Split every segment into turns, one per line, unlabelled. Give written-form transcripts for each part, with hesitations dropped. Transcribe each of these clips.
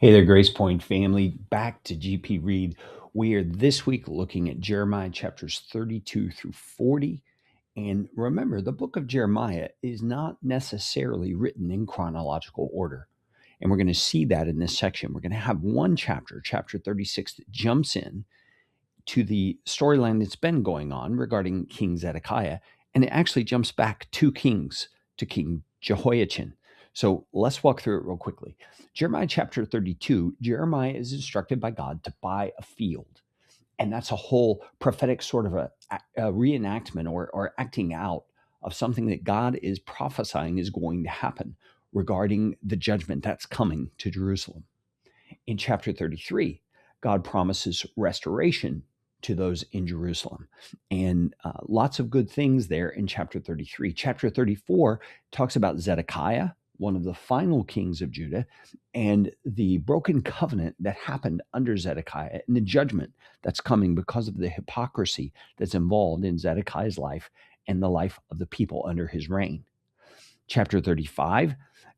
Hey there, Grace Point family. Back to GP Read. We are this week looking at Jeremiah chapters 32 through 40. And remember, the book of Jeremiah is not necessarily written in chronological order. And we're going to see that in this section. We're going to have one chapter, chapter 36, that jumps in to the storyline that's been going on regarding King Zedekiah. And it actually jumps back two kings to King Jehoiachin. So let's walk through it real quickly. Jeremiah chapter 32, Jeremiah is instructed by God to buy a field. And that's a whole prophetic sort of a reenactment or acting out of something that God is prophesying is going to happen regarding the judgment that's coming to Jerusalem. In chapter 33, God promises restoration to those in Jerusalem. And lots of good things there in chapter 33. Chapter 34 talks about Zedekiah, one of the final kings of Judah, and the broken covenant that happened under Zedekiah and the judgment that's coming because of the hypocrisy that's involved in Zedekiah's life and the life of the people under his reign. Chapter 35,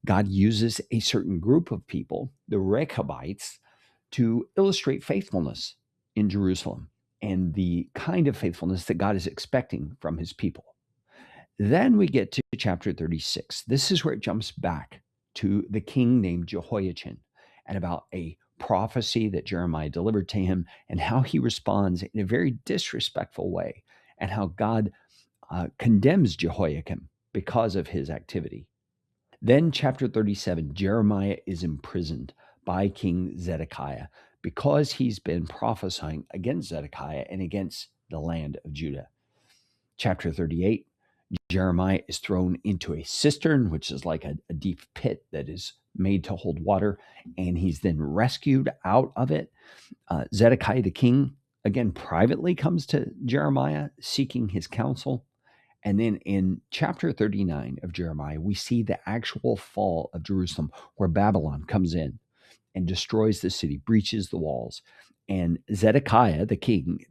God uses a certain group of people, the Rechabites, to illustrate faithfulness in Jerusalem and the kind of faithfulness that God is expecting from his people. Then we get to chapter 36. This is where it jumps back to the king named Jehoiachin and about a prophecy that Jeremiah delivered to him and how he responds in a very disrespectful way and how God condemns Jehoiakim because of his activity. Then, chapter 37, Jeremiah is imprisoned by King Zedekiah because he's been prophesying against Zedekiah and against the land of Judah. Chapter 38, Jeremiah is thrown into a cistern, which is like a deep pit that is made to hold water, and he's then rescued out of it. Zedekiah the king, again, privately comes to Jeremiah seeking his counsel. And then in chapter 39 of Jeremiah, we see the actual fall of Jerusalem, where Babylon comes in and destroys the city, breaches the walls. And Zedekiah, the king,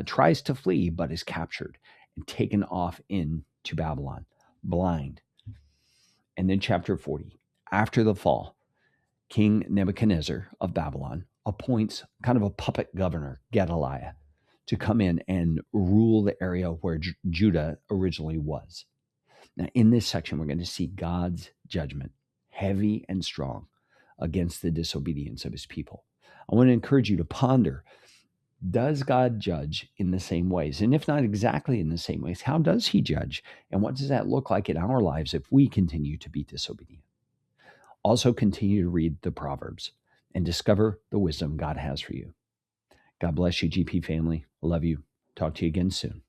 tries to flee, but is captured and taken off into Babylon, blind. And then chapter 40, after the fall, King Nebuchadnezzar of Babylon appoints kind of a puppet governor, Gedaliah, to come in and rule the area where Judah originally was. Now, in this section, we're going to see God's judgment, heavy and strong, against the disobedience of his people. I want to encourage you to ponder, does God judge in the same ways? And if not exactly in the same ways, how does he judge? And what does that look like in our lives if we continue to be disobedient? Also, continue to read the Proverbs and discover the wisdom God has for you. God bless you, GP family. Love you. Talk to you again soon.